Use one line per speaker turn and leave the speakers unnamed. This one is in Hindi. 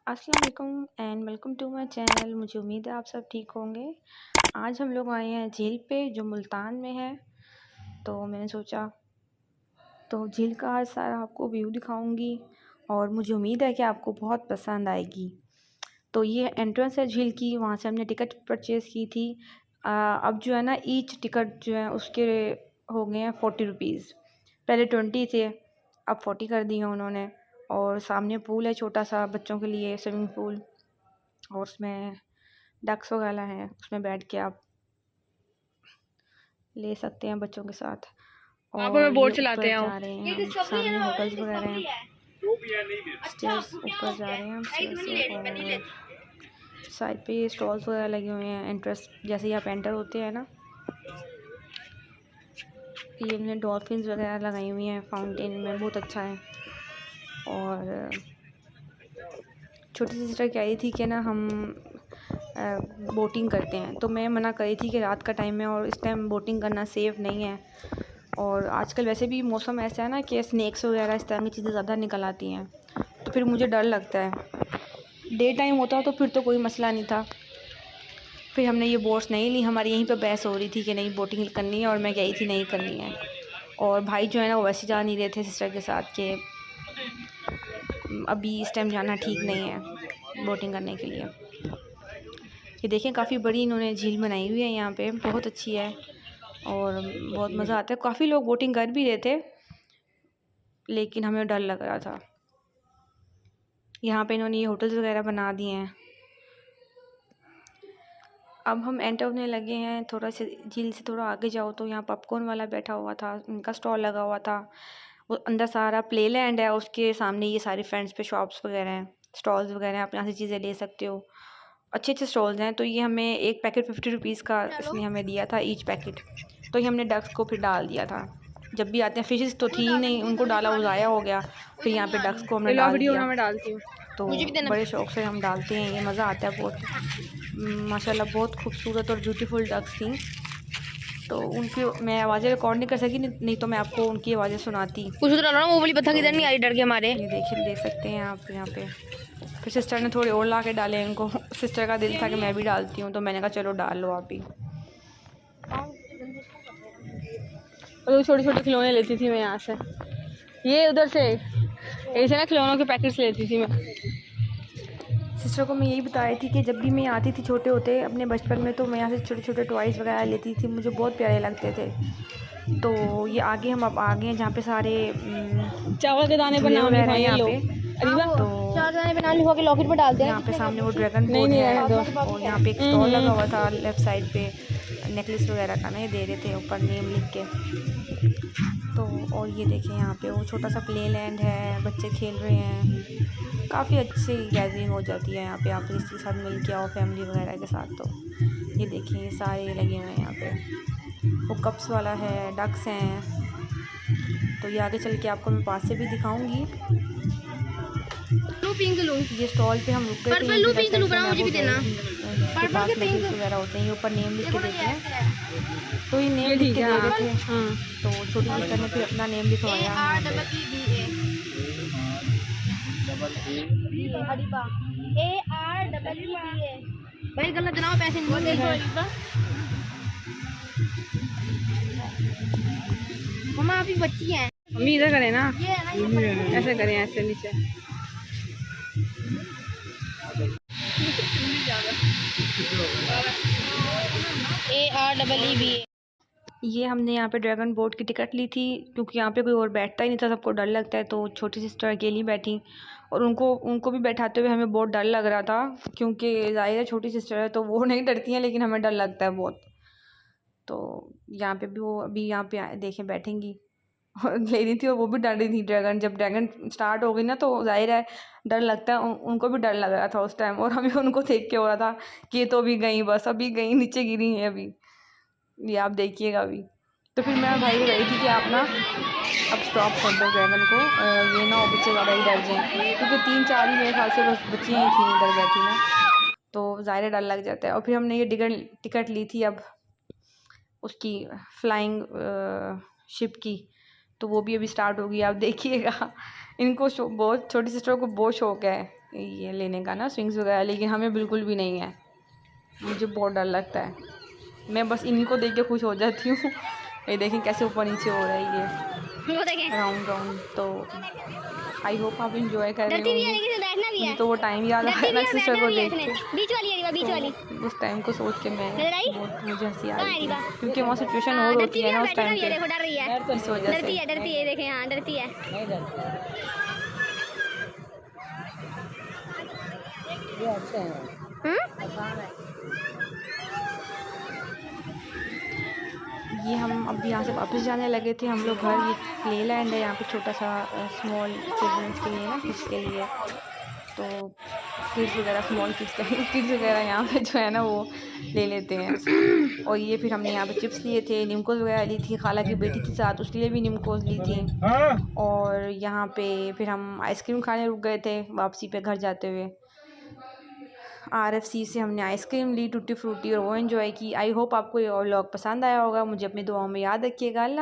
अस्सलाम वालेकुम and welcome to my channel. मुझे उम्मीद है आप सब ठीक होंगे। आज हम लोग आए हैं झील पे जो मुल्तान में है। तो मैंने सोचा तो झील का आज सारा आपको व्यू दिखाऊंगी और मुझे उम्मीद है कि आपको बहुत पसंद आएगी। तो ये एंट्रेंस है झील की, वहाँ से हमने टिकट परचेज़ की थी। अब जो है ना ईच टिकट जो है उसके हो गए हैं 40 रुपीज़। पहले 20 थे, अब 40 कर दिए उन्होंने। और सामने पूल है छोटा सा बच्चों के लिए, स्विमिंग पूल, और उसमें डक्स वगैरह हैं, उसमें बैठ के आप ले सकते हैं बच्चों के साथ।
आप हमें
और ये
बोट चलाते
ऊपर
हैं।
जा रहे हैं हम, सामने होटल्स वगैरह हैं, स्टेयर्स ऊपर जा रहे हैं हम स्टेयर से। और साइड पे ये स्टॉल्स वगैरह लगे हुए हैं। एंट्रेंस जैसे ही आप एंटर होते हैं ना, ये हमने डॉल्फिन्स वगैरह लगाई हुई हैं फाउंटेन में, बहुत अच्छा है। और छोटी सिस्टर कह रही थी कि ना हम बोटिंग करते हैं, तो मैं मना करी थी कि रात का टाइम है और इस टाइम बोटिंग करना सेफ़ नहीं है। और आजकल वैसे भी मौसम ऐसा है ना कि स्नैक्स वगैरह इस तरह की चीज़ें ज़्यादा निकल आती हैं, तो फिर मुझे डर लगता है। डे टाइम होता तो फिर तो कोई मसला नहीं था। फिर हमने ये बोट्स नहीं ली। हमारी यहीं पे बहस हो रही थी कि नहीं बोटिंग करनी है, और मैं कही थी नहीं करनी है। और भाई जो है ना वो वैसे जा नहीं रहे थे सिस्टर के साथ कि अभी इस टाइम जाना ठीक नहीं है बोटिंग करने के लिए। ये देखें काफ़ी बड़ी इन्होंने झील बनाई हुई है यहाँ पे, बहुत अच्छी है और बहुत मज़ा आता है। काफ़ी लोग बोटिंग कर भी रहे थे, लेकिन हमें डर लग रहा था। यहाँ पे इन्होंने ये होटल्स वगैरह बना दिए हैं। अब हम एंटर होने लगे हैं। थोड़ा से झील से थोड़ा आगे जाओ तो यहाँ पॉपकॉर्न वाला बैठा हुआ था, उनका स्टॉल लगा हुआ था। वो अंदर सारा प्ले लैंड है, उसके सामने ये सारे फ्रेंड्स पे शॉप्स वगैरह हैं, स्टॉल्स वगैरह हैं, आप यहाँ से चीज़ें ले सकते हो। अच्छे अच्छे स्टॉल्स हैं। तो ये हमें एक पैकेट 50 रुपीज़ का इसने हमें दिया था ईच पैकेट। तो ये हमने डक्स को फिर डाल दिया था। जब भी आते हैं, फिशेस तो थी ही नहीं, उनको डाला वो ज़ाया हो गया। फिर यहाँ पे डक्स को हमने डाल
वीडियो
दिया।
मैं डालती हूँ।
तो बड़े शौक़ से हम डालते हैं, ये मज़ा आता है बहुत। माशाल्लाह बहुत खूबसूरत और ब्यूटीफुल डक्स थी। तो उनकी मैं आवाज़ें रिकॉर्ड नहीं कर सकी, नहीं तो मैं आपको उनकी आवाज़ें सुनाती।
कुछ तो डालो ना, वो वाली पत्थर किधर नहीं आ रही डर के मारे।
ये देख सकते हैं आप यहाँ पे। फिर सिस्टर ने थोड़े और ला के डाले इनको। सिस्टर का दिल था कि मैं भी डालती हूँ, तो मैंने कहा चलो डाल लो आप भी।
तो छोटे छोटे खिलौने लेती थी मैं यहाँ से, ये उधर से ऐसे ना खिलौनों के पैकेट्स लेती थी मैं।
सिस्टर को मैं यही बता रही थी कि जब भी मैं आती थी छोटे होते अपने बचपन में, तो मैं यहाँ से छोटे छोटे टॉयज़ वगैरह लेती थी, मुझे बहुत प्यारे लगते थे। तो ये आगे हम अब आ गए हैं जहाँ पे सारे
चावल के दाने पर नाम
वगैरह हैं
लिखवाइए
यहाँ
लोग।
पे। तो
चावल के दाने पर नाम लिखवा के लॉकेट पर डालते हैं।
यहाँ पे सामने वो ड्रैगन बोट है, और यहाँ पे एक स्टॉल लगा हुआ था लेफ़्ट साइड पे, नेकलेस वगैरह का ना ये दे रहे थे ऊपर नेम लिख के। तो और ये देखें यहाँ पे वो छोटा सा प्ले लैंड है, बच्चे खेल रहे हैं। काफ़ी अच्छी गैदरिंग हो जाती है यहाँ पे, आप किसी के साथ मिल के आओ फैमिली वगैरह के साथ। तो ये देखिए ये सारे लगे हुए हैं यहाँ पे। वो कप्स वाला है, डक्स हैं। तो ये आगे चल के आपको मैं पास से भी दिखाऊंगी। ये स्टॉल पे हम रुक गए थे, वगैरह होते हैं, ये ऊपर नेम लिख के देते हैं। तो ये नेम लिख के दे रहे थे। तो छोटी सिस्टर ने फिर अपना नेम लिखवाया।
भाई गलत जनाब, पैसे मम्मा आप ही बच्ची हैं। मम्मी इधर करें ना, ऐसे करें, ऐसे नीचे। AREEBA।
ये हमने यहाँ पे ड्रैगन बोट की टिकट ली थी, क्योंकि यहाँ पे कोई और बैठता ही नहीं था, सबको डर लगता है। तो छोटी सिस्टर अकेली बैठी, और उनको भी बैठाते हुए हमें बहुत डर लग रहा था, क्योंकि ज़ाहिर है छोटी सिस्टर है तो वो नहीं डरती हैं, लेकिन हमें डर लगता है बहुत। तो यहाँ पे भी वो अभी यहाँ पे देखें बैठेंगी और ले रही थी, और वो भी डर रही थी ड्रैगन। जब ड्रैगन स्टार्ट हो गई ना, तो जाहिर है डर लगता है, उनको भी डर लग रहा था उस टाइम। और हमें उनको देख के हो रहा था कि ये तो अभी गई, बस अभी गई, नीचे गिरी हैं अभी, ये आप देखिएगा अभी। तो फिर मैं भाई को कही थी कि आप ना अब स्टॉप कर दो ड्रैगन को, ये ना और बच्चे ज़्यादा ही डर जाएँ, क्योंकि 3-4 ही मेरे ख्याल से बस बच्चियाँ ही थी इधर बैठी ना, तो ज़ाहिर डर लग जाता है। और फिर हमने ये टिकट ली थी अब उसकी फ्लाइंग शिप की, तो वो भी अभी स्टार्ट होगी, आप देखिएगा। इनको बहुत, छोटी सिस्टर को बहुत शौक है ये लेने का ना स्विंग्स वगैरह, लेकिन हमें बिल्कुल भी नहीं है। मुझे बहुत डर लगता है, मैं बस इन्हीं को देख के खुश हो जाती हूँ। ये देखें कैसे ऊपर नीचे हो रहा है ये राउंड राउंड। तो आई होप आप इंजॉय कर रहे होंगे। मुझे तो वो टाइम याद आ रहा है ना सिस्टर को देख के, तो उस टाइम को सोच के मैं बहुत मुझे हंसी आ रही थी, क्योंकि वहाँ सिचुएशन और होती है ना उस टाइम पे, इस वजह से। ये हम अभी यहाँ से वापस जाने लगे थे हम लोग घर। ये प्ले लैंड है यहाँ पे, छोटा सा स्मॉल चिल्ड्रंस के लिए ना, किड्स के लिए। तो किड्स वगैरह, स्मॉल किड्स वगैरह यहाँ पे जो है ना वो ले लेते हैं। और ये फिर हमने यहाँ पे चिप्स लिए थे, निमकोज वगैरह ली थी, खाला की बेटी के साथ, उसके लिए भी निमकोज ली थी। और यहाँ पे फिर हम आइसक्रीम खाने रुक गए थे वापसी पे घर जाते हुए। RFC से हमने आइसक्रीम ली, टूटी फ्रूटी, और वो एंजॉय की। आई होप आपको ये व्लॉग पसंद आया होगा। मुझे अपनी दुआओं में याद रखिएगा। अल्लाह।